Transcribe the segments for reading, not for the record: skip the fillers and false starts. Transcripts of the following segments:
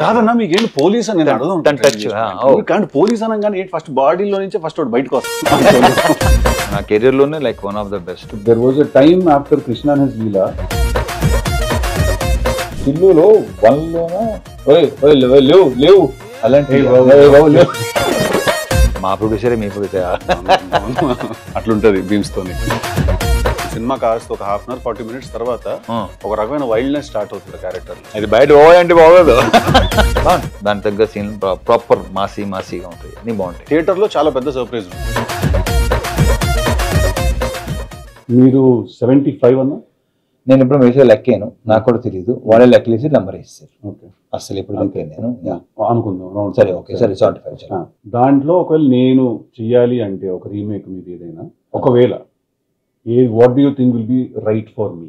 కాదన్నా మీకేంటి పోలీస్ అని నేను అడగను టచ్ పోలీస్ అనగానే ఏంటి ఫస్ట్ బాడీలో నుంచే ఫస్ట్ బయటకు వస్తుంది నా కెరీర్ లోనే like one of the best. There was a time after Krishna and his Leela టిల్లులో లేవు లేవు అలాంటి మా ప్రొడ్యూసరే మీ ప్రొడ్యూసర్ అట్లుంటది బీమ్స్ తోని. సినిమా కాస్త ఒక హాఫ్ అన్ అవర్ 40 minutes తర్వాత ఒక రకమైన వైల్డ్నెస్ స్టార్ట్ అవుతుంది క్యారెక్టర్. అది బయట పోవాలంటే బాగోదు. దాని తగ్గ సీన్ ప్రాపర్ మాసీగా ఉంటాయి, అన్ని బాగుంటాయి. థియేటర్ లో చాలా పెద్ద సర్ప్రైజ్. మీరు 75 అన్నా? నేను ఇప్పుడు వేసే లెక్కాను, నాకు కూడా తెలియదు. వాళ్ళే లెక్కలేసి నెంబర్ వేస్తారు. అసలు ఇప్పుడు నేను అనుకుందాం సరే ఓకే సరే 75. దాంట్లో ఒకవేళ నేను చెయ్యాలి అంటే ఒక రీమేక్ మీద ఏదైనా, ఒకవేళ what do you think will be right for me?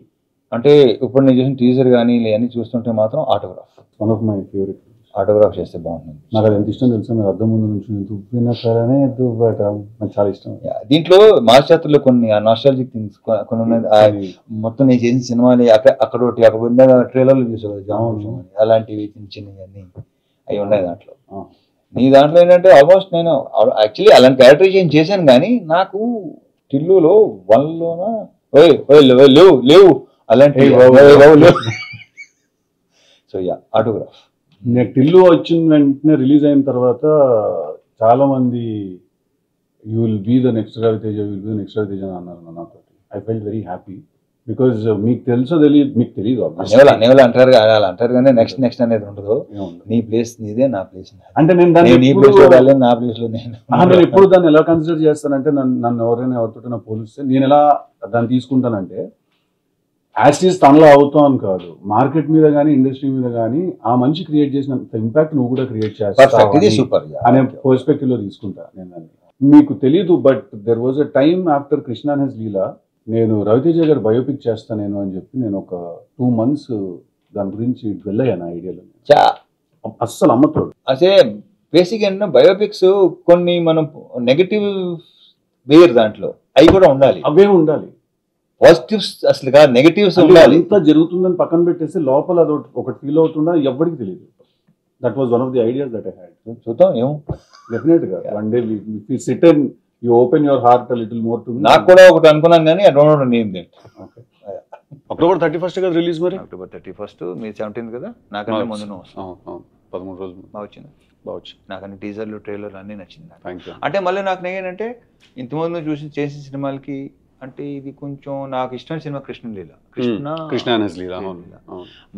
అంటే ఇప్పుడు నేను చేసిన టీజర్ కానీ ఇవన్నీ చూస్తుంటే మాత్రం autograph one of my favourite. Autograph చేస్తే బాగుంటుంది. నాకు అది ఎంత ఇష్టం తెలుసా, మీరు అద్దం ముందు నుంచి దువ్వినా సరే దువ్వట నాకు చాలా ఇష్టం. దీంట్లో మాస్టర్లో కొన్ని నాస్టాలజిక్ థింగ్స్ కొన్ని ఉన్నాయి. మొత్తం నేను చేసిన సినిమాని అక్కడ ట్రైలర్లు చూసాను, అలాంటివి చిన్న చిన్నవి అవి ఉన్నాయి దాంట్లో. నీ దాంట్లో ఏంటంటే ఆల్మోస్ట్ నేను యాక్చువల్లీ అలాంటి క్యారెక్టరైజేషన్ చేశాను, కానీ నాకు టిల్లులో లేవు అలాంటి. So yeah autograph. నేను టిల్లు వచ్చిన వెంటనే రిలీజ్ అయిన తర్వాత చాలా మంది you will be the next Ravi Teja, అని అన్నారు నాతో. I felt very happy because మీకు తెలుసో తెలియదు, మీకు తెలియదు అంటారు కానీ నెక్స్ట్ అనేది ఉండదు. నీ ప్లేస్ నీదే, నా ప్లేస్ అంటే నేను నా ప్లేస్ లో నేను ఎప్పుడు దాన్ని ఎలా కన్సిడర్ చేస్తానంటే, నన్ను ఎవరైనా ఎవరితో పోలిస్తే నేను ఎలా దాన్ని తీసుకుంటానంటే, యాస్టీస్ తనలో అవుతాం అని కాదు, మార్కెట్ మీద కానీ ఇండస్ట్రీ మీద కానీ ఆ మనిషి క్రియేట్ చేసినంత ఇంపాక్ట్ నువ్వు కూడా క్రియేట్ చేస్తావు అనే పర్స్పెక్టివ్ లో తీసుకుంటా నేను దాన్ని. మీకు తెలీదు, but there was a time after Krishna and his leela నేను రవితేజ గారు బయోపిక్ చేస్తాను నేను అని చెప్పి నేను ఒక 2 months దాని గురించి వెళ్ళాను ఐడియాలో. అస్సలు అమ్మతోడు. అదే బేసిక్ ఏంటంటే బయోపిక్స్ కొన్ని మనం నెగటివ్ వేరు, దాంట్లో అవి కూడా ఉండాలి, అవే ఉండాలి. పాజిటివ్స్ అసలు కాదు, నెగటివ్స్ ఉండాలి. ఎంత జరుగుతుందని పక్కన పెట్టేసి లోపల అది ఒకటి ఫీల్ అవుతుందా ఎవరికి తెలియదు. That was one of the ideas that I had. చూద్దాం ఏమో, డెఫినెట్ గా one day we sit and you open your heart a little more to me. నాకు కూడా ఒకటి అనుకున్నాను కానీ I don't no name that. October 31 కదా రిలీజ్. మరి అక్టోబర్ 31 మీ 17th కదా, నాకంటే ముందు 13 రోజులు బాగా వచ్చింది. నాకు అన్ని టీజర్లు ట్రైలర్లు అన్నీ నచ్చింది. you. అంటే మళ్ళీ నాకు ఏంటంటే ఇంతకుముందు చేసిన సినిమాలకి అంటే ఇది కొంచెం నాకు ఇష్టమైన సినిమా కృష్ణ లీల.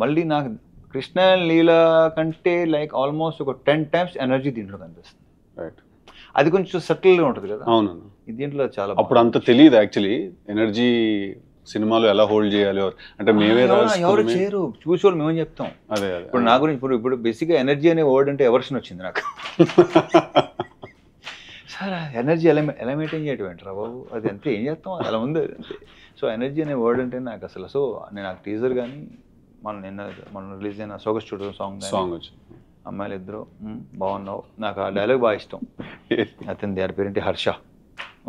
మళ్ళీ నాకు కృష్ణ లీల కంటే లైక్ ఆల్మోస్ట్ ఒక 10 times ఎనర్జీ దీంట్లో కనిపిస్తుంది. అది కొంచెం సటిల్గా ఉంటుంది కదా. అవును, దీంట్లో చాలా అప్పుడు అంత తెలియదు యాక్చువల్లీ ఎనర్జీ సినిమాలో ఎలా హోల్డ్ చేయాలి అంటే మేమే ఎవరు చేయరు, చూసేవాళ్ళు మేమేం చెప్తాం. అదే ఇప్పుడు నా గురించి ఇప్పుడు బేసిక్గా ఎనర్జీ అనే వర్డ్ అంటే ఎవర్షన్ వచ్చింది నాకు. సార్ ఎనర్జీ ఎలా మెయింటైన్ చేయటం ఏంటరా బాబు, అది అంతే, ఏం చేస్తాం, అలా ఉంది అంతే. సో ఎనర్జీ అనే వర్డ్ అంటే నాకు అసలు. సో నేను నాకు టీజర్ కానీ మనం రిలీజ్ అయిన సోగస్ చూడడం సాంగ్ వచ్చింది, అమ్మాయిలు ఇద్దరు బాగున్నావు, నాకు ఆ డైలాగ్ బాగా ఇష్టం. అతని దాని పేరేంటి, హర్ష.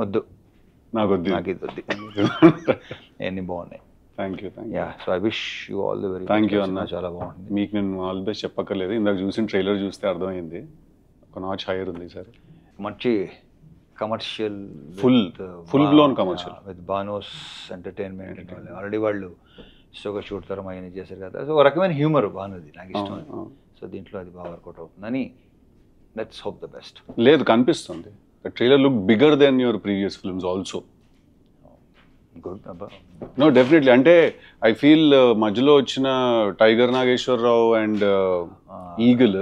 వద్దు నాకు వద్దు, నాకు ఇది వద్దు, అన్నీ బాగున్నాయి. Thank you. So I wish you all the very. Thank you అన్న, చాలా బాగుంది. మీకు నేను ఆల్ ది బెస్ట్ చెప్పక్కర్లేదు, ఇందాక చూసిన ట్రైలర్ చూస్తే అర్థమైంది, ఒక నాచ్ హైయర్ ఉంది సార్. మంచి commercial, full blown commercial with bonus entertainment. Already వాళ్ళు షోగా చూడతారు అవన్నీ చేశారు కదా. సో ఒక రకమైన హ్యూమర్ బాగున్నది, నాకు ఇష్టం. సో దీంట్లో అది బాగా వర్కౌట్ అవుతుందని లెట్స్ హోప్ ద బెస్ట్. లేదు కనిపిస్తుంది, trailer look bigger than your previous films also. Good. No definitely, అంటే ఐ ఫీల్ మధ్యలో వచ్చిన టైగర్ నాగేశ్వరరావు అండ్ ఈగల్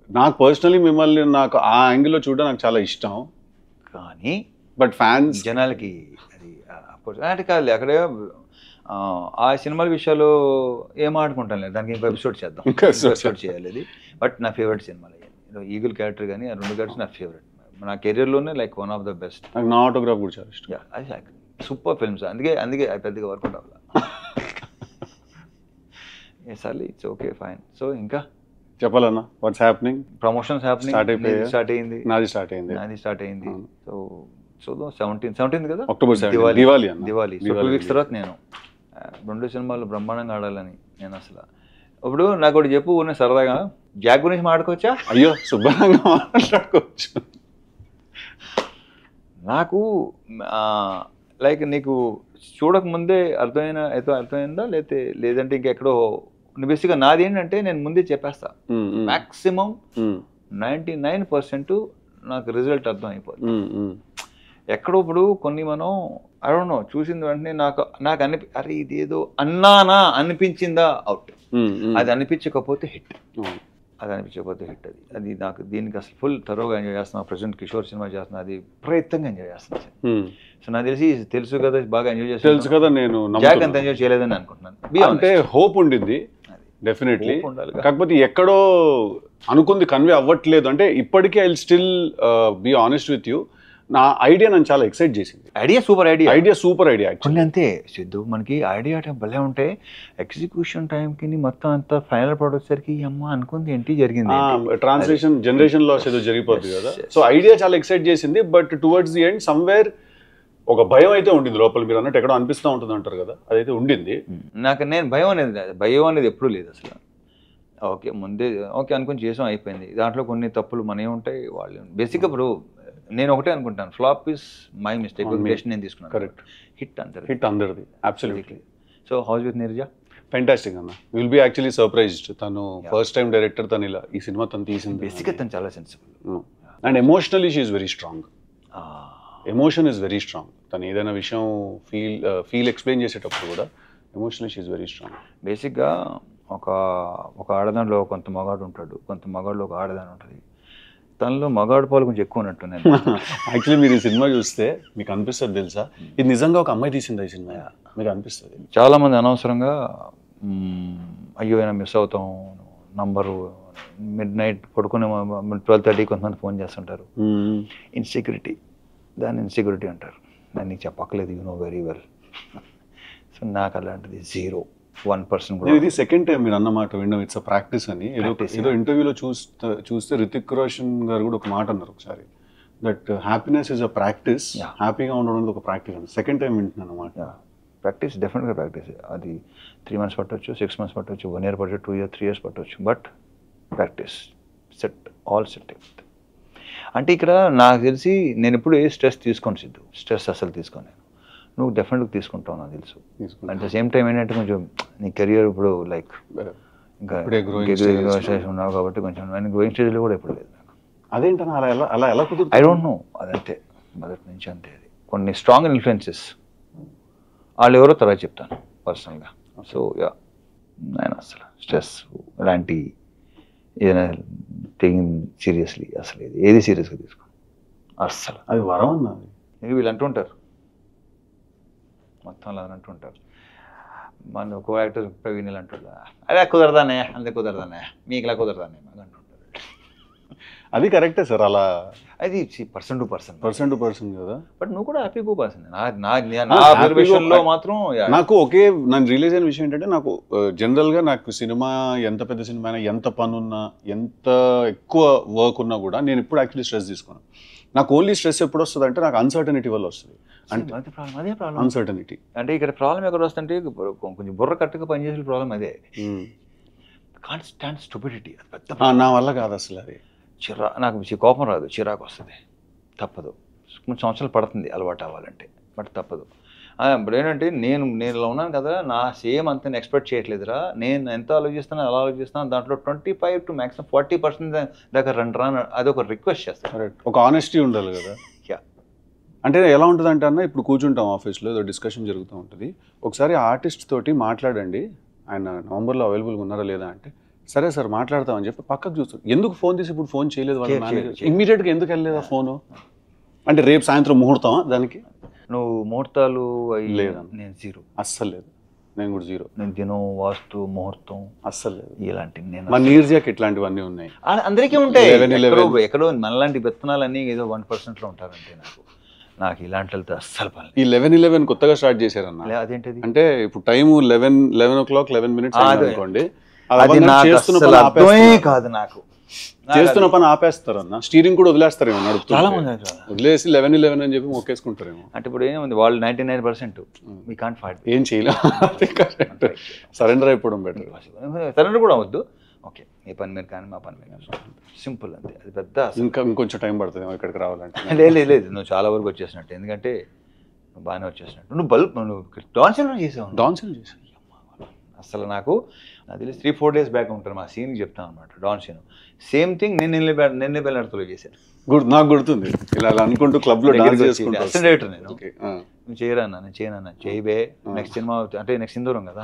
నాకు పర్సనలీ మిమ్మల్ని నాకు ఆ యాంగిల్లో చూడడం నాకు చాలా ఇష్టం. కానీ బట్ ఫ్యాన్స్ జనాలకి అది అంటే కాదు, అక్కడే ఆ సినిమాల విషయాలు ఏం ఆడుకుంటాం లేదు, దానికి ఇంకో ఎపిసోడ్ చేద్దాం, ఎపిసోడ్ చేయాలి అది. బట్ నా ఫేవరెట్ సినిమాలు ఈగల్ క్యారెక్టర్ కానీ ఆ 2 క్యారెక్టర్స్ నా ఫేవరెట్. నా కెరీర్లోనే like one of the best. నాకు నా ఆటోగ్రాఫ్ కూడా చాలా ఇష్టం. అది సూపర్ ఫిల్మ్స్, అందుకే పెద్దగా వర్కౌట్ అవ్వాలి. సార్లీ ఇట్స్ ఓకే ఫైన్. సో ఇంకా చెప్పాలన్నా what's happening? Promotions happening. Start అయింది. నాది స్టార్ట్ అయింది. సో చూద్దాం. 17th కదా, అక్టోబర్ 17. దివాళీ. 2 weeks తర్వాత నేను 2 సినిమాలు బ్రహ్మాండంగా ఆడాలని నేను అసలు. ఇప్పుడు నాకు ఒకటి చెప్పు, సరదాగా జాక్ గురించి మాట్లాడుకోవచ్చా? అయ్యో శుభ్రంగా మాట్లాడుకోవచ్చు. నాకు లైక్ నీకు చూడకముందే అర్థమైందా లేదంటే ఇంకెక్కడో బేసిక్గా నాది ఏంటంటే నేను ముందే చెప్పేస్తా. మ్యాక్సిమం 99% నాకు రిజల్ట్ అర్థం అయిపోతుంది. ఎక్కడో ఇప్పుడు కొన్ని మనం ఐ డోంట్ నో చూసిన వెంటనే నాకు అరే ఇదేదో అన్నానా అనిపించిందా అవుట్, అది అనిపించకపోతే హిట్, అది నాకు దీనికి అసలు ఫుల్ థరోగా ఎంజాయ్ చేస్తున్నా. ప్రెసెంట్ కిషోర్ సినిమా చేస్తున్నా, అది ప్రయత్నంగా ఎంజాయ్ చేస్తున్నాను. సో నాకు తెలుసు కదా బాగా ఎంజాయ్ చేస్తాను. తెలుసు కదా, నేను జాక్ అంత ఎంజాయ్ చేయలేదని అనుకుంటున్నాను. అంటే హోప్ ఉండింది డెఫినెట్లీ, కాకపోతే ఎక్కడో అనుకుంది కన్వే అవ్వట్లేదు. అంటే ఇప్పటికీ I will still be honest with you, నా ఐడియా నన్ను చాలా ఎక్సైట్ చేసింది. ఐడియా సూపర్ ఐడియా కొన్ని అంతే సిద్ధు, మనకి ఐడియా భలే ఉంటే ఎగ్జిక్యూషన్ టైంకి మొత్తం అంతా ఫైనల్ ప్రోడక్ట్ సరికి అమ్మ అనుకుంది ఏంటి జరిగింది, ట్రాన్స్లేషన్ జనరేషన్ లాస్ ఏదో జరిగిపోతుంది కదా. సో ఐడియా చాలా ఎక్సైట్ చేసింది. But towards the end somewhere ఒక భయం అయితే ఉండింది లోపల. మీరు అన్నట్టు ఎక్కడో అనిపిస్తూ ఉంటుంది అంటారు కదా, అదైతే ఉండింది నాకు. నేను భయం అనేది ఎప్పుడూ లేదు అసలు. ముందే అనుకుని చేసాం అయిపోయింది. దాంట్లో కొన్ని తప్పులు మనమే ఉంటాయి, వాళ్ళు బేసిక్గా. ఇప్పుడు నేను ఒకటే అనుకుంటాను, ఫ్లాప్ ఇస్ మై మిస్టేక్, నేను తీసుకున్నాను. కరెక్ట్. హిట్ అందరిది absolutely. So house with Neeraja fantastic అన్న. Will be actually surprised. తను ఫస్ట్ టైం డైరెక్టర్, తను ఇలా ఈ సినిమా తను తీసింది. బేసిక్గా తను చాలా sensible and emotionally she is very strong. Emotion is very strong. తను ఏదైనా విషయం ఫీల్ ఎక్స్ప్లెయిన్ చేసేటప్పుడు కూడా emotionally she is very strong. బేసిక్గా ఒక ఆడదానిలో కొంత మగాడు ఉంటాడు, కొంత మగాడులో ఒక ఆడదాని ఉంటుంది. తనలో మగాడు పాలు కొంచెం ఎక్కువ ఉన్నట్టు. యాక్చువల్లీ మీరు ఈ సినిమా చూస్తే మీకు అనిపిస్తుంది తెలుసా, ఇది నిజంగా ఒక అమ్మాయి తీసిందా ఈ సినిమా మీకు అనిపిస్తుంది. చాలా మంది అనవసరంగా అయ్యో అయినా మిస్ అవుతాం నంబరు, మిడ్ నైట్ పడుకునే 12:30 కొంతమంది ఫోన్ చేస్తుంటారు. ఇన్సెక్యూరిటీ, దాన్ని ఇన్సెక్యూరిటీ అంటారు. నేను నీకు చెప్పక్కలేదు, you know very well. So నాకు అలాంటిది 0-1% కూడా. ఇది సెకండ్ టైం మీరు అన్నమాట విన్నాం, ఇట్స్ అ ప్రాక్టీస్ అని. ఏదో ఇంటర్వ్యూలో చూస్తే రితిక్ రోషన్ గారు కూడా ఒక మాట అన్నారు ఒకసారి, that happiness is a practice, హ్యాపీగా ఉండడం ఒక ప్రాక్టీస్ అని. సెకండ్ టైం వింటున్నాను అన్నమాట. ప్రాక్టీస్ డెఫినెట్గా ప్రాక్టీస్. అది 3 months పట్టవచ్చు, 6 months పట్టవచ్చు, 1 year పట్టవచ్చు, 2 years 3 years పట్టవచ్చు. But practice all set. అంటే ఇక్కడ నాకు తెలిసి నేను ఎప్పుడు ఏ స్ట్రెస్ తీసుకోను సిద్ధు, స్ట్రెస్ అసలు తీసుకోను నేను. నువ్వు డెఫినెట్గా తీసుకుంటావు నాకు తెలుసు. అట్ ద సేమ్ టైం ఏంటంటే కొంచెం నీ కెరియర్ ఇప్పుడు లైక్ ఇంకా ఉన్నావు కాబట్టి కొంచెం నేను గ్రోయింగ్ స్టేజ్లో కూడా ఎప్పుడు లేదు నాకు. అదేంటన్నా అలా ఎలా కుదురుతుంది? ఐ డోంట్ నో, అదంతే మొదటి నుంచి అంతే. అది కొన్ని స్ట్రాంగ్ ఇన్ఫ్లుయెన్సెస్ వాళ్ళు ఎవరో తర్వాత చెప్తాను పర్సనల్గా. సో నేను అసలు స్ట్రెస్ ఇలాంటి ఏదైనా టేకింగ్ సీరియస్లీ అసలు ఏది సీరియస్గా తీసుకో అస్సలు. అది వరం అన్నది. వీళ్ళు అంటుంటారు మొత్తం అలా అంటుంటారు. మన కో యాక్టర్ ప్రవీణ్ ఇలా అంటాడు, అదే కుదరదానే మీకు ఇలా కుదరదానే అంటుంటారు. అది కరెక్టే సార్, అలా అది పర్సన్ టు పర్సన్ కదా. బట్ నువ్వు కూడా హ్యాపీ గో పర్సన్. నా మాత్రం నాకు నన్ను రియలైజ్ అయిన విషయం ఏంటంటే, నాకు జనరల్గా నాకు సినిమా ఎంత పెద్ద సినిమా అయినా, ఎంత పని ఉన్నా, ఎంత ఎక్కువ వర్క్ ఉన్నా కూడా నేను ఇప్పుడు యాక్చువల్లీ స్ట్రెస్ తీసుకున్నాను. నాకు ఓన్లీ స్ట్రెస్ ఎప్పుడు వస్తుంది అంటే నాకు అన్సర్టనిటీ వల్ల వస్తుంది. అదే ప్రాబ్లం అన్సర్టనిటీ. అంటే ఇక్కడ ప్రాబ్లం ఎక్కడ వస్తుంటే కొంచెం బుర్ర కట్టుగా పనిచేసే ప్రాబ్లం అదే. Can't stand stupidity. అది పెద్ద నా వల్ల కాదు అసలు. అది నాకు కోపం రాదు, చిరాకు వస్తుంది. తప్పదు, కొన్ని సంవత్సరాలు పడుతుంది అలవాటు అవ్వాలంటే, బట్ తప్పదు. ఇప్పుడు ఏంటంటే నేను ఇలా ఉన్నాను కదా, నా సేమ్ అంత ఎక్స్పెక్ట్ చేయట్లేదురా. నేను ఎంత ఆలోచిస్తానో అలా ఆలోచిస్తాను. దాంట్లో 25 to maximum 40% దాకా రాను. అదొక రిక్వెస్ట్ చేస్తాను. ఒక ఆనెస్టీ ఉండాలి కదా. అంటే ఎలా ఉంటుంది అంటే అన్న, ఇప్పుడు కూర్చుంటాం ఆఫీస్లో, ఏదో డిస్కషన్ జరుగుతూ ఉంటుంది. ఒకసారి ఆర్టిస్ట్ తోటి మాట్లాడండి, ఆయన నవంబర్లో అవైలబుల్గా ఉన్నారా లేదా అంటే, సరే సార్ మాట్లాడతామని చెప్పి పక్కకు చూస్తాడు. ఎందుకు ఫోన్ తీసి ఇప్పుడు ఫోన్ చేయలేదు వాళ్ళ మేనేజర్? ఇమ్మీడియట్గా ఎందుకు వెళ్ళలేదా ఫోను? అంటే రేపు సాయంత్రం ముహూర్తమా దానికి? నువ్వు ముహూర్తాలు లేదా? నేను 0 అస్సలు లేదు. నేను కూడా 0. నేను దినం, వాస్తు, ముహూర్తం అస్సలు లేదు. ఇలాంటివి నేను మా నీర్జాకి ఇట్లాంటివన్నీ ఉన్నాయి. అందరికీ ఉంటాయి. ఎక్కడో మనలాంటి విత్తనాలన్నీ ఏదో 1%లో ఉంటారంటే నాకు ఇలాంటి అస్సలు పని. ఈ 11 కొత్తగా స్టార్ట్ చేశారన్న. అదేంటది అంటే ఇప్పుడు టైం 11 o'clock 11 minutes అనుకోండి. కాదు, నాకు చేస్తున్న పని ఆపేస్తారన్న. స్టీరింగ్ కూడా వదిలేస్తారేమో, నడుపుతారు. వదిలేసి 11 అని చెప్పి మొక్కేసుకుంటారేమో. అంటే ఇప్పుడు ఏముంది, వాళ్ళు 99% we can't fight. ఏం చేయలేం. సరెండర్ అయిపోవడం బెటర్. సరెండర్ కూడా అవద్దు. ఓకే, మీ పని మీరు కానీ మా పని మీరు కానీ సింపుల్ అంతే. అది పెద్ద ఇంకొంచెం టైం పడుతుంది ఇక్కడికి రావాలంటే. లేదు నువ్వు చాలా వరకు వచ్చేసినట్టు, ఎందుకంటే నువ్వు బాగానే వచ్చేసినట్టు. నువ్వు డాన్సీలో చేసావు. డాన్సీలో చేసావు అసలు నాకు అది 3-4 days బ్యాక్ ఉంటాను మా సీన్కి చెప్తాను అనమాట. డాన్స్ సీన్ సేమ్ థింగ్ నేను నిన్నే బెల్లర్తో చేశాను. నాకు గుర్తుంది, ఇలా అనుకుంటూ క్లబ్ లో అసిస్టెంట్ డైరెక్టర్ నేను. నువ్వు చేయరా అన్న, నేను చేయనన్నా, చేయబే నెక్స్ట్ సినిమా అంటే నెక్స్ట్ సింధూరం కదా,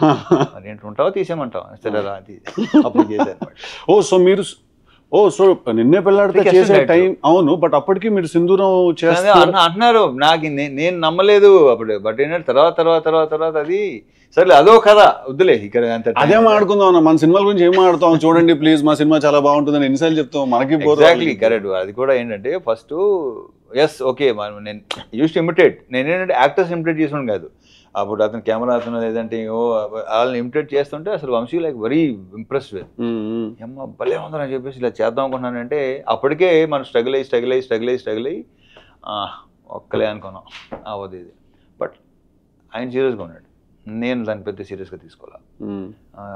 మరి ఏంటి ఉంటావా తీసేయమంటావా, సరే రా అది అప్పుడు చేశాను. సో నిన్నే పెళ్ళాడితే చేసే టైం. అవును, బట్ అప్పటికి మీరు సింధూరం అంటున్నారు. నాకు నేను నమ్మలేదు అప్పుడు. బట్ ఏంటంటే తర్వాత అది సరే అదో కదా వద్దులే ఇక్కడ అదే మాట్లాడుకుందాం. మన సినిమాల గురించి ఏం మాట్లాడతాం చూడండి ప్లీజ్, మా సినిమా చాలా బాగుంటుందని ఎన్నిసార్లు చెప్తాం మనకి. Exactly correct. అది కూడా ఏంటంటే ఫస్ట్ ఎస్ ఓకే నేను యూస్ టు ఇమిటేట్. నేను ఏంటంటే యాక్టర్స్ ఇమిటేట్ చేసాను కాదు. అప్పుడు అతను కెమెరా అతను లేదంటే వాళ్ళని ఇమిటేట్ చేస్తుంటే అసలు Vamshi like very impressed with అమ్మ భలే ఉందని చెప్పేసి ఇలా చేద్దాం అనుకున్నానంటే అప్పటికే మనం స్ట్రగుల్ అయ్యి ఒక్కలే అనుకున్నాం అవ్వదు ఇది. బట్ ఆయన సీరియస్గా ఉన్నాడు, నేను దాన్ని పెద్ద సీరియస్గా తీసుకోవాలి.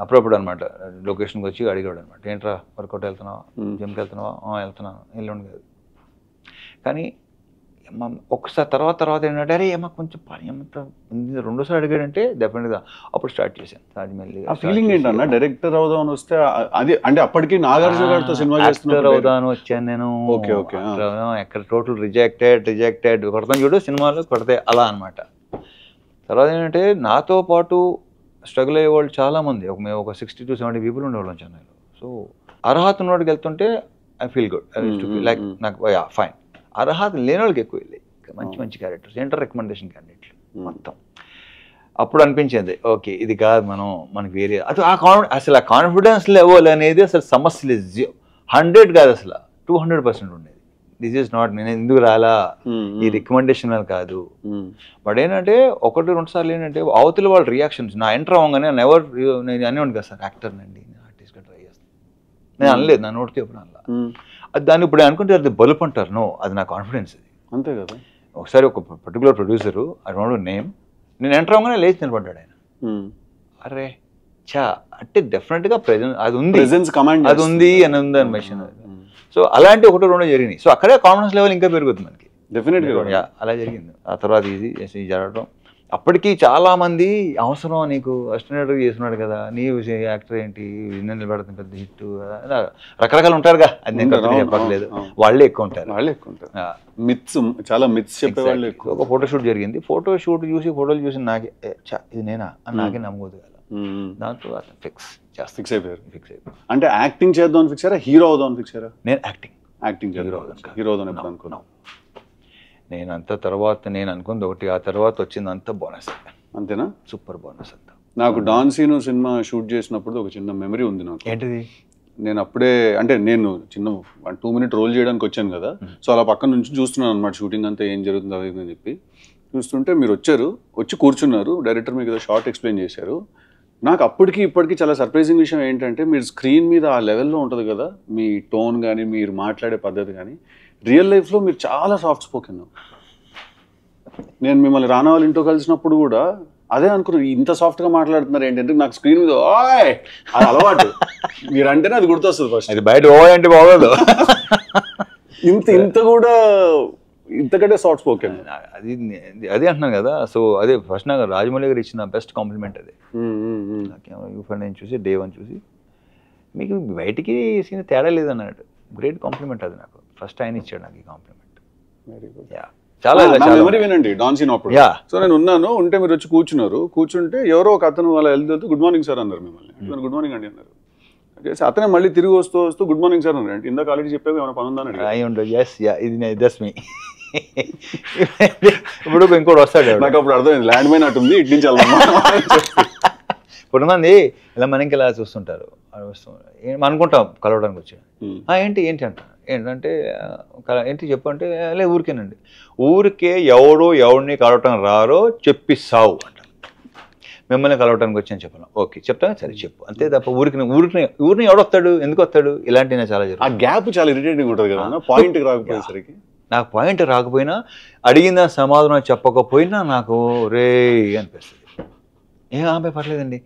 అప్పుడప్పుడు అనమాట లొకేషన్కి వచ్చి అడిగాడు అనమాట, ఏంట్రా వర్కౌట్ వెళ్తున్నావా, జిమ్కి వెళ్తున్నావా, వెళ్తున్నాను ఎల్లుండి కాదు. కానీ ఒకసారి తర్వాత ఏంటంటే అరే ఏమో కొంచెం పని ఏమంతా రెండోసారి అడిగాడంటే డెఫినెట్గా అప్పుడు స్టార్ట్ చేశాను. అది ఫీలింగ్ ఏంటన్నా డైరెక్టర్ అవుదామని వస్తే అది అంటే అప్పటికి నాగార్జున గారితో సినిమా యాక్టర్ అవుదామని వచ్చాను నేను. ఎక్కడ టోటల్ రిజెక్టెడ్ కొడతాను చూడు సినిమాలు కొడితే అలా అనమాట. తర్వాత ఏంటంటే నాతో పాటు స్ట్రగుల్ అయ్యే వాళ్ళు చాలామంది, మేము ఒక 60 to 70 people ఉండేవాళ్ళం చెన్నైలో. సో అర్హత ఉన్నోడికి వెళ్తుంటే ఐ ఫీల్ గుడ్, లైక్ నాకు ఫైన్. అర్హత లేని వాళ్ళకి ఎక్కువ వెళ్ళాయి మంచి క్యారెక్టర్స్, ఏంటో రికమెండేషన్ క్యాండిడేట్లు మొత్తం. అప్పుడు అనిపించింది ఓకే ఇది కాదు మనకి వేరే అది అసలు ఆ కాన్ఫిడెన్స్ లెవెల్ అనేది అసలు సమస్య లేదు. 100 కాదు అసలు 200% ఉండేది. దిస్ ఈస్ నాట్ నేను ఎందుకు రాలా ఈ రికమెండేషన్ అని కాదు. బట్ ఏంటంటే 1-2 సార్లు ఏంటంటే అవతల వాళ్ళ రియాక్షన్స్ నా ఎంటర్ అవ్వగానే నేను అనేవాడిని కదా సార్ యాక్టర్ నండి ఆర్టిస్ట్గా ట్రై చేస్తాను, నేను అనలేదు, నా నోటితో ఎప్పుడు అనలా. అది దాన్ని ఇప్పుడు అనుకుంటే అది బలుపు అంటారు. నో, అది నా కాన్ఫిడెన్స్. అది అంతే కదా. ఒకసారి ఒక particular producer I don't no name, నేను ఎంటర్ అవ్వగానే లేచి నిలబడ్డాడు ఆయన. అరే చా అంటే డెఫినెట్గా ప్రెజెన్స్ అది ఉంది అని ఉంది అని మెషిన్. సో అలాంటి 1-2 జరిగినాయి. సో అక్కడే కాన్ఫిడెన్స్ లెవెల్ ఇంకా పెరుగుతుంది మనకి డెఫినెట్గా. అలా జరిగింది. ఆ తర్వాత ఇది జరగడం అప్పటికి చాలా మంది అవసరం నీకు అసిస్టెంట్ చేస్తున్నాడు కదా, నీ యాక్టర్ ఏంటి నిన్న నిలబడుతుంది పెద్ద హిట్, రకరకాలు ఉంటారుగా, అది నేను చెప్పట్లేదు, వాళ్ళే ఎక్కువ ఉంటారు. మిత్స్ చాలా మిత్స్ చెప్పేవాళ్ళు. ఒక ఫోటోషూట్ జరిగింది, ఫోటోలు చూసి నాకే ఇది నేనా అని నాకే నమ్మకూడదు కదా. దాంతో ఫిక్స్ అయిపోయారు. అంటే యాక్టింగ్ చేద్దాం ఫిక్స్ అయ్యారా, హీరో అవుదాం ఫిక్స్ అయ్యారా? నేను యాక్టింగ్ హీరో అవుదాం అనుకున్నాను. నేను అంత తర్వాత నేను అనుకుంది ఒకటి, ఆ తర్వాత వచ్చింది అంత బోనస్. అంతేనా? సూపర్ బోనస్ అంతా. నాకు డాన్ సీను సినిమా షూట్ చేసినప్పుడు ఒక చిన్న మెమరీ ఉంది నాకు. ఏంటిది? నేను అప్పుడే అంటే నేను చిన్న 1-2 minute రోల్ చేయడానికి వచ్చాను కదా, సో అలా పక్కన నుంచి చూస్తున్నాను అనమాట షూటింగ్ అంతా ఏం జరుగుతుందో అది అని చెప్పి చూస్తుంటే మీరు వచ్చి కూర్చున్నారు, డైరెక్టర్ మీకు ఏదో షార్ట్ ఎక్స్ప్లెయిన్ చేశారు. నాకు అప్పటికి ఇప్పటికీ చాలా సర్ప్రైజింగ్ విషయం ఏంటంటే మీరు స్క్రీన్ మీద ఆ లెవెల్లో ఉంటుంది కదా మీ టోన్ కానీ మీరు మాట్లాడే పద్ధతి కానీ, రియల్ లైఫ్లో మీరు చాలా సాఫ్ట్ స్పోకెన్. నేను మిమ్మల్ని రానా వాళ్ళ ఇంట్లో కలిసినప్పుడు కూడా అదే అనుకున్నాను, ఇంత సాఫ్ట్గా మాట్లాడుతున్నారు ఏంటంటే నాకు స్క్రీన్ మీద ఓయ్ అది అలవాటు, మీరు అంటేనే అది గుర్తొస్తుంది ఫస్ట్. అది బయట ఓ అంటే బాగోదు, ఇంత కూడా ఇంతకంటే సాఫ్ట్ స్పోకెన్. అదే అంటున్నాను కదా. సో అదే ఫస్ట్ నాకు రాజమౌళి గారు ఇచ్చిన బెస్ట్ కాంప్లిమెంట్ అదే. నేను చూసి డే 1 చూసి మీకు బయటికి సీన్ తేడా లేదన్నాడు, గ్రేట్ కాంప్లిమెంట్ అది నాకు. ఫస్ట్ ఆయన ఇచ్చాడు నాకు ఈ కాంప్లిమెంట్. Very good. చాలా మెమరీ వినండి డాన్ సీన్ అప్పుడు. సో నేను ఉంటే మీరు వచ్చి కూర్చుంటే ఎవరో ఒక అతను వాళ్ళ వెళ్తూ గుడ్ మార్నింగ్ సార్ అన్నారు మిమ్మల్ని. గుడ్ మార్నింగ్ అండి అన్నారు. అతనే మళ్ళీ తిరిగి వస్తూ గుడ్ మార్నింగ్ సార్ అన్నారు. ఇందాక ఆల్రెడీ చెప్పావు ఏమైనా పని ఉందని. ఇప్పుడు ఇంకోటి వస్తాడు, నాకు అప్పుడు అర్థమైంది ల్యాండ్ మైన్ అటుంది ఇటు నుంచి వెళ్దాం. కొంతమంది ఇలా మనకి ఇలా చూస్తుంటారు, అనుకుంటాం కలవడానికి వచ్చాడు, ఏంటి అంట, ఏంటంటే ఏంటి చెప్పు అంటే లే ఊరికేనండి, ఊరికే ఎవడిని కలవటం రారో చెప్పిస్తావు అంట. మిమ్మల్ని కలవటానికి వచ్చి అని చెప్పాను, ఓకే చెప్తాను సరే చెప్పు అంతే తప్ప ఊరిని ఎవడొస్తాడు, ఎందుకు వస్తాడు, ఇలాంటివి చాలా జరుగుతుంది. ఆ గ్యాప్ చాలా ఇరిటేటింగ్ ఉంటుంది కదా, పాయింట్ రాకపోయేసరికి. నాకు పాయింట్ రాకపోయినా అడిగిన సమాధానం చెప్పకపోయినా నాకు రే అనిపిస్తుంది. ఏం ఆమె పర్లేదండి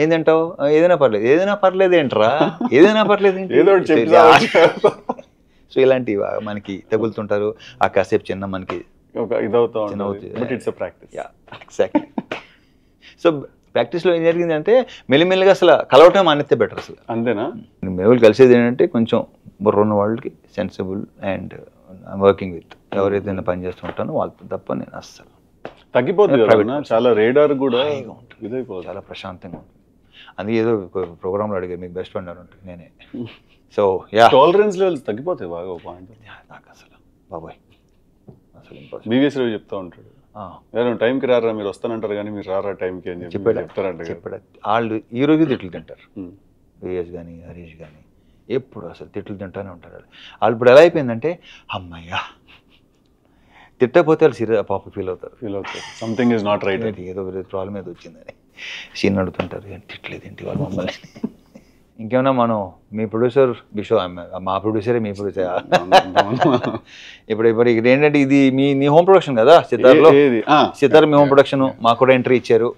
ఏంటంటావు ఏదైనా పర్లేదు ఏంట్రా ఏదైనా పర్లేదు ఏదో ఒకటి చెప్పి సో ఇలాంటివి మనకి తగులుతుంటారు ఆ కాసేపు చిన్న మనకి ఇదవుతా ఇట్స్ ప్రాక్టీస్ ఎగ్జాక్ట్లీ సో ప్రాక్టీస్లో ఏం జరిగింది అంటే మెల్లిమెల్లిగా అసలు కలవటం మానేస్తే బెటర్ అసలు అంతేనా మేము కలిసేది ఏంటంటే కొంచెం బుర్రున్న వాళ్ళకి సెన్సిబుల్ అండ్ వర్కింగ్ విత్ ఎవరైతే పని చేస్తుంటానో వాళ్ళతో తప్ప నేను అస్సలు తగ్గిపోతుంది కదా చాలా రేడార్ కూడా ఇదైపోతుంది చాలా ప్రశాంతంగా ఉంటుంది అందుకే ఏదో ప్రోగ్రాంలో అడిగారు మీకు బెస్ట్ ఫ్రెండ్ అని ఉంటుంది నేనే సో యా టాలరెన్స్ లెవెల్స్ తగ్గిపోతాయి బాగా పాయింట్ నాకు అసలు బాబాయ్ అసలు బీవీఎస్ రావు చెప్తా ఉంటాడు టైంకి రారా మీరు వస్తానంటారు కానీ మీరు రారా టైంకి అని చెప్తారంట చెప్పాడు వాళ్ళు ఈ రోజు తిట్లు తింటారు బీవీఎస్ కానీ హరీష్ కానీ ఎప్పుడు అసలు తిట్లు తింటానే ఉంటారు వాళ్ళు ఇప్పుడు ఎలా అయిపోయిందంటే అమ్మయ్యా తిట్టకపోతే వాళ్ళు సీరియస్ పాప ఫీల్ అవుతారు సంథింగ్ ఇస్ నాట్ రైట్ ఏదో ప్రాబ్లం ఏదో వచ్చిందని సీన్ అడుగుతుంటారు తిట్టలేదు ఏంటి వాళ్ళు మమ్మల్ని ఇంకేమన్నా మనం మీ ప్రొడ్యూసర్ బిషో మా ప్రొడ్యూసరే మీ ప్రొడ్యూసర్ ఇప్పుడు ఇక్కడ ఏంటంటే ఇది మీ హోమ్ ప్రొడక్షన్ కదా సితార్లో సితార్ మీ హోమ్ ప్రొడక్షన్ మాకు కూడా ఎంట్రీ ఇచ్చారు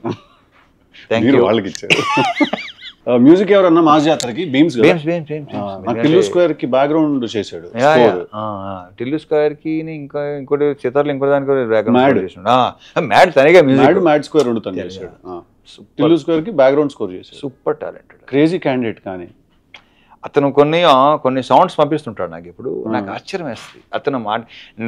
థ్యాంక్ యూ వాళ్ళకి ఇచ్చారు మ్యూజిక్ ఎవరన్నా మా జాతరకి బీమ్స్ టిల్లు స్క్వేర్ కి బ్యాక్గ్రౌండ్ చేశాడు టిల్లు స్క్వేర్ కి ఇంకా ఇంకోటి సితార్లో ఇంకో దానికి మ్యాడ్ తనగా మ్యాడ్ స్క్వేర్ ఉండుతాను చేశాడు టిల్లు స్క్వేర్ కి బ్యాక్గ్రౌండ్ స్కోర్ చేశాడు సూపర్ టాలెంటెడ్ క్రేజీ క్యాండిడేట్ కానీ అతను కొన్ని సౌండ్స్ పంపిస్తుంటాడు నాకు ఇప్పుడు నాకు ఆశ్చర్యం వేస్తుంది అతను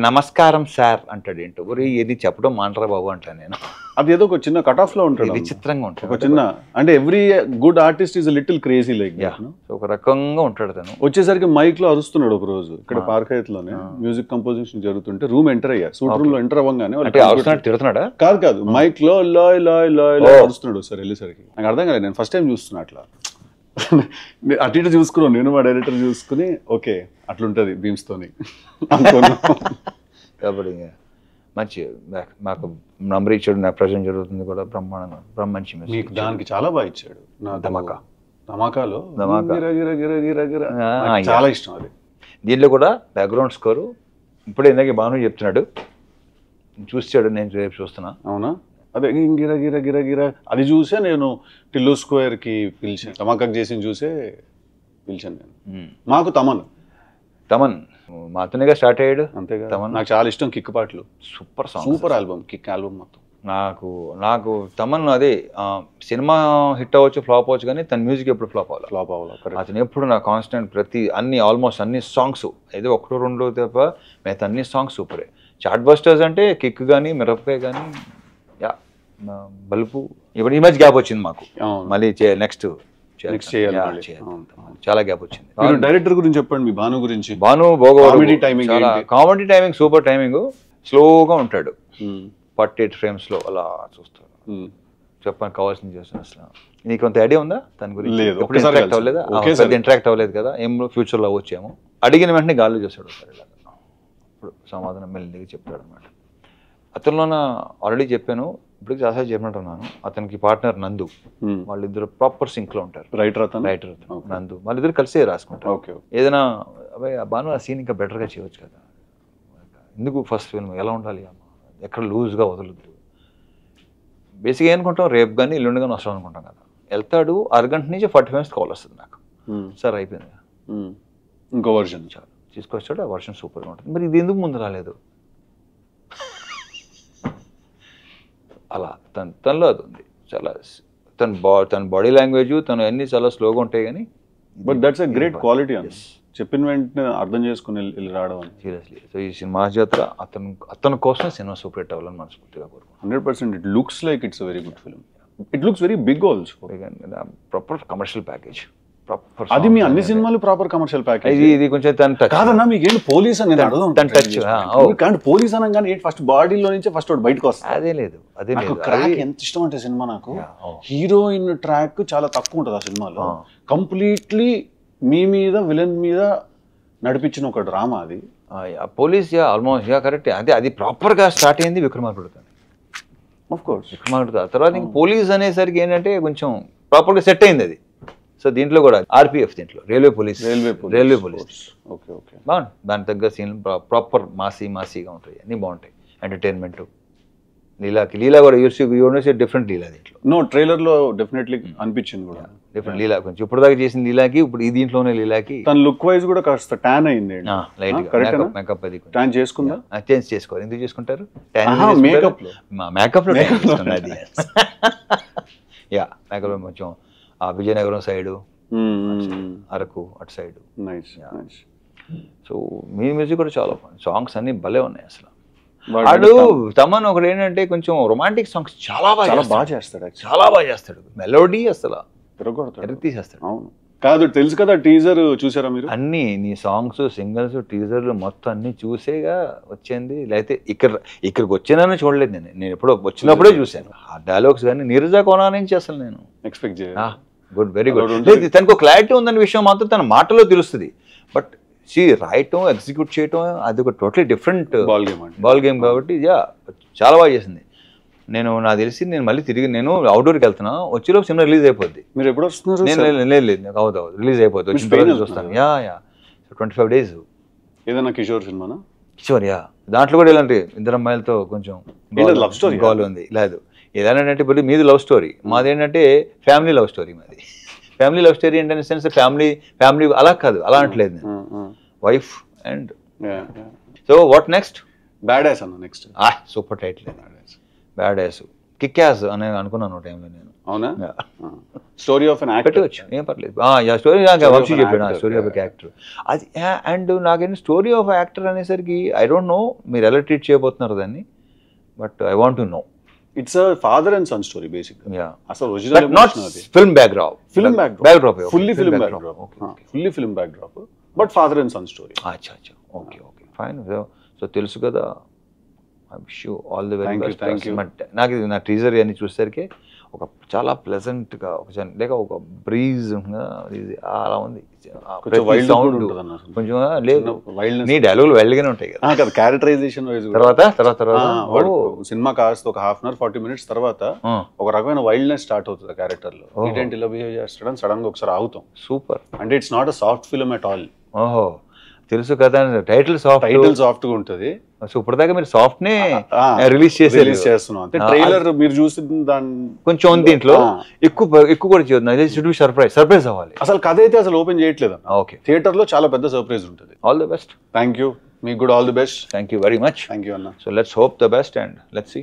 నమస్కారం సార్ అంటాడు ఏంటో ఒరే ఏది చెప్పడం మాంటరా బాబు అంటాను నేను అది ఏదో ఒక చిన్న కట్ ఆఫ్ లో ఉంటుంది విచిత్రంగా ఉంటుంది ఒక చిన్న అంటే every good artist is little crazy like ఒక రకంగా ఉంటాడు తను వచ్చేసరికి మైక్ లో అరుస్తున్నాడు ఒక రోజు ఇక్కడ పార్క్ లోనే మ్యూజిక్ కంపోజిషన్ జరుగుతుంటే రూమ్ ఎంటర్ అయ్యా సూట్ రూమ్ లో ఎంటర్ అవ్వగానే తిడుతున్నాడా కాదు మైక్ లో లాయ్ లాయ్ లాయ్ లాయ్ అరుస్తున్నాడు సార్ వెళ్ళేసరికి నాకు అర్థం కాలేదు నేను ఫస్ట్ టైం చూస్తున్నా అట్లా అటు ఇటు చూసుకున్నాను నేను మా డైరెక్టర్ చూసుకుని ఓకే అట్లుంటది బీమ్స్ తోని కాబట్టి మంచి మాకు నంబర్ ఇచ్చాడు నాకు ప్రజెంట్ జరుగుతుంది కూడా బ్రహ్మాండంగా మంచి మీకు దానికి చాలా బాగా ఇచ్చాడు నా ధమాకాలో చాలా ఇష్టం అది దీంట్లో కూడా బ్యాక్గ్రౌండ్ స్కోరు ఇప్పుడు ఇందాక భాను చెప్తున్నాడు చూసాడు నేను రేపు చూస్తున్నా అవునా అదే గిర గిర గిర గిర అది చూసే నేను టిల్లు స్క్వేర్ కి పిలిచాను ధమాకాకు చేసి చూసే పిలిచాను నేను మాకు తమన్ మాతోనేగా స్టార్ట్ అయ్యాడు అంతేగా నాకు చాలా ఇష్టం కిక్ పాటలు సూపర్ ఆల్బమ్ కిక్ ఆల్బమ్ మొత్తం నాకు తమన్ అదే సినిమా హిట్ అవ్వచ్చు ఫ్లాప్ అవ్వచ్చు కానీ తన మ్యూజిక్ ఎప్పుడు ఫ్లాప్ అవ్వాలి అతను ఎప్పుడు నా కాన్స్టెంట్ ఆల్మోస్ట్ అన్ని సాంగ్స్ ఏదో ఒకటో రెండో తప్ప మిగతా అన్ని సాంగ్స్ సూపరే చాట్ బస్టర్స్ అంటే కిక్ కానీ మిరపకాయ కానీ బల్బు ఇప్పుడు ఈ మధ్య గ్యాప్ వచ్చింది మాకు మళ్ళీ నెక్స్ట్ చాలా గ్యాప్ వచ్చింది డైరెక్టర్ గురించి చెప్పండి మీ భాను గురించి Bhanu comedy timing super timing స్లోగా ఉంటాడు 48 frames లో అలా చూస్తాడు చెప్పడానికి కావాల్సింది చేస్తాను అసలు నీకు కొంత ఐడియా ఉందా దాని గురించి ఇంటరాక్ట్ అవ్వలేదా ఇంటరాక్ట్ అవ్వలేదు కదా ఏం ఫ్యూచర్లో వచ్చేమో అడిగిన వెంటనే గాల్లో చేస్తాడు ఇప్పుడు సమాధానం మెల్లిగా చెప్తాడు అనమాట అతనిలోన ఆల్రెడీ చెప్పాను ఇప్పుడు చాలాసార్లు చెప్పినట్టున్నాను అతనికి పార్ట్నర్ నందు వాళ్ళిద్దరు ప్రాపర్ సింక్ లో ఉంటారు రైటర్ నందు వాళ్ళిద్దరు కలిసే రాసుకుంటారు ఏదైనా అబ్బాయి బాను ఆ సీన్ ఇంకా బెటర్గా చేయవచ్చు కదా ఎందుకు ఫస్ట్ ఫిల్మ్ ఎలా ఉండాలి అమ్మ ఎక్కడ లూజ్గా వదలద్దు బేసిక్గా ఏమనుకుంటాం రేపు కానీ ఎల్లుండి కానీ వస్తాం అనుకుంటాం కదా వెళ్తాడు అరగంట నుంచి 40 minutes కాల్ వస్తుంది నాకు సార్ అయిపోయింది ఇంకో వర్షన్ చాలు తీసుకొచ్చాడు ఆ వర్షన్ సూపర్గా ఉంటుంది మరి ఇది ఎందుకు ముందు రాలేదు అలా తనలో అది ఉంది చాలా తన బాడీ లాంగ్వేజ్ తను అన్ని చాలా స్లోగా ఉంటాయి కానీ but that's a great quality అని చెప్పిన వెంటనే అర్థం చేసుకుని వెళ్ళి రావడం సీరియస్లీ సో ఈ సినిమా జాతర అతని కోసం సినిమా సూపర్ హిట్ అవ్వాలని మనస్ఫూర్తిగా కోరుకుంటున్నాను 100%. It looks like it's very good film it looks very big also proper commercial package అది మీ అన్ని సినిమాలు ప్రాపర్ కమర్షియల్ ప్యాకేజ్ ఇది కొంచెం తన కాదన్నా మీకు ఏంటి పోలీస్ అని కానీ పోలీస్ అనగానే ఫస్ట్ బాడీలో నుంచి ఫస్ట్ బయటకు వస్తుంది అదే లేదు క్రాక్ ఎంత ఇష్టం అంటే సినిమా నాకు హీరోయిన్ ట్రాక్ చాలా తక్కువ ఉంటుంది ఆ సినిమాలో కంప్లీట్లీ మీ మీద విలన్ మీద నడిపించిన ఒక డ్రామా అది పోలీస్ ఆల్మోస్ట్ కరెక్ట్ అంటే అది ప్రాపర్ గా స్టార్ట్ అయింది విక్రమార్కుడుతో ఆఫ్ కోర్స్ విక్రమార్కుడు తర్వాత ఇంక పోలీస్ అనేసరికి ఏంటంటే కొంచెం ప్రాపర్ గా సెట్ అయింది అది సో దీంట్లో కూడా ఆర్పిఎఫ్ దీంట్లో రైల్వే పోలీస్ బాగుంది దాని తగ్గ సీన్లు ప్రాపర్ మాసీగా ఉంటాయి అన్నీ బాగుంటాయి ఎంటర్టైన్మెంట్ లీలా కూడా యూనివర్స్ డిఫరెంట్ లీలా దీంట్లో నో ట్రైలర్ లో డెఫినెట్లీ అనిపించింది కూడా డిఫరెంట్ లీలా కొంచెం ఇప్పుడు దాకా చేసిన లీలాకి ఇప్పుడు ఈ దీంట్లోనే లీలాకి తన లుక్ వైజ్ కూడా కాస్త ట్యాన్ అయింది లైట్ కరెక్ట్ మేకప్ అది ట్యాన్ చేసుకుందా చేంజ్ చేసుకోవాలి ఎందుకు చేసుకుంటారు మేకప్ లో మేకప్ లో అది యా మేకప్ లో కొంచెం ఆ విజయనగరం సైడ్ అరకు అటు సైడ్ నైస్ నైస్ సో మీ మ్యూజిక్ కూడా చాలా సాంగ్స్ అన్ని భలే ఉన్నాయి అసలు వాడు తమన్ ఒకటి ఏంటంటే కొంచెం రొమాంటిక్ సాంగ్స్ చాలా బాగా చేస్తాడు చాలా బాగా చేస్తాడు మెలోడీ అసలు తీసేస్తాడు అవును కాదు తెలుసు కదా టీజర్ చూసారా మీరు అన్ని నీ సాంగ్స్ సింగిల్స్ టీజర్లు మొత్తం అన్ని చూసేగా వచ్చింది లేకపోతే ఇక్కడికి వచ్చానని చూడలేదు నేను ఎప్పుడో వచ్చినప్పుడే చూశాను ఆ డైలాగ్స్ కానీ నీరజా కోనా నుంచి అసలు నేను ఎక్స్పెక్ట్ గుడ్ వెరీ గుడ్ తనకు క్లారిటీ ఉందన్న విషయం మాత్రం తన మాటలో తెలుస్తుంది బట్ రాయటం ఎగ్జిక్యూట్ చేయటం అది ఒక టోటలీ డిఫరెంట్ బాల్ గేమ్ కాబట్టి చాలా బాగా చేసింది నాకు తెలిసి నేను మళ్ళీ తిరిగి నేను అవుట్డోర్కి వెళ్తున్నా వచ్చేలోపు సినిమా రిలీజ్ అయిపోద్ది మీరు ఎప్పుడు వస్తున్నారు లేదు నాకు అవుతుంది రిలీజ్ అయిపోద్ది వచ్చిన తర్వాత చూస్తాను 25 days ఏదైనా కిషోర్ సినిమానా కిషోర్ దాంట్లో కూడా ఇలాంటి ఇద్దరు అమ్మాయిలతో కొంచెం లవ్ స్టోరీ గోల్ ఉంది లేదు ఏదంటే ఇప్పుడు మీది లవ్ స్టోరీ మాది ఏంటంటే ఫ్యామిలీ లవ్ స్టోరీ మాది ఫ్యామిలీ లవ్ స్టోరీ ఏంటంటే సెన్స్ ఫ్యామిలీ అలా కాదు అలా అంటలేదు నేను wife and so what next bad ass అన్న next super title bad ass kick ass అని అనుకున్నాను టైంలో నేను అవునా స్టోరీ ఆఫ్ అన్ యాక్టర్ పెట్టవచ్చు ఏం పర్లేదు స్టోరీ వంశీ చెప్పాడు స్టోరీ ఆఫ్ యాక్టర్ అది అండ్ నాకేంటి స్టోరీ ఆఫ్ యాక్టర్ అనేసరికి ఐ డోంట్ నో మీరు ఎలా ట్రీట్ చేయబోతున్నారు దాన్ని but I want to know it's a father and son story basic అసలు original not film backdrop fully film backdrop but father and son story అచ్చా okay fine so తెలుసు కదా I wish you all the very best నాకు నా teaser అన్ని చూసేసరికి ఒక చాలా ప్లెజెంట్గా లేక ఒక బ్రీజ్ అలా ఉంది కొంచెం లేదు నీ డైలాగులు వైల్డ్గానే ఉంటాయి కదా క్యారెక్టరైజేషన్ తర్వాత సినిమా కాస్త ఒక 1/2 hour 40 minutes తర్వాత ఒక రకమైన వైల్డ్నెస్ స్టార్ట్ అవుతుంది క్యారెక్టర్ లో ఏంటి ఇలా బిహేవ్ చేస్తాడని సడన్ గా ఒకసారి ఆగుతాం సూపర్ అంటే it's not a soft film at all ఓహో తెలుసు కదా టైటిల్ సాఫ్ట్ గా ఉంటది సో ఇప్పటిదాకా మీరు సాఫ్ట్ నే రిలీజ్ చేస్తున్నాం అంటే ట్రైలర్ మీరు చూసి దాని కొంచెం ఉంది దీంట్లో ఎక్కువ కూడా చేయొద్దు సర్ప్రైజ్ అవ్వాలి అసలు కథ అయితే అసలు ఓపెన్ చేయట్లేదు ఓకే థియేటర్ లో చాలా పెద్ద సర్ప్రైజ్ ఉంటుంది all the best thank you మీకు కూడా all the best thank you very much thank you అన్న so let's hope the best and let's see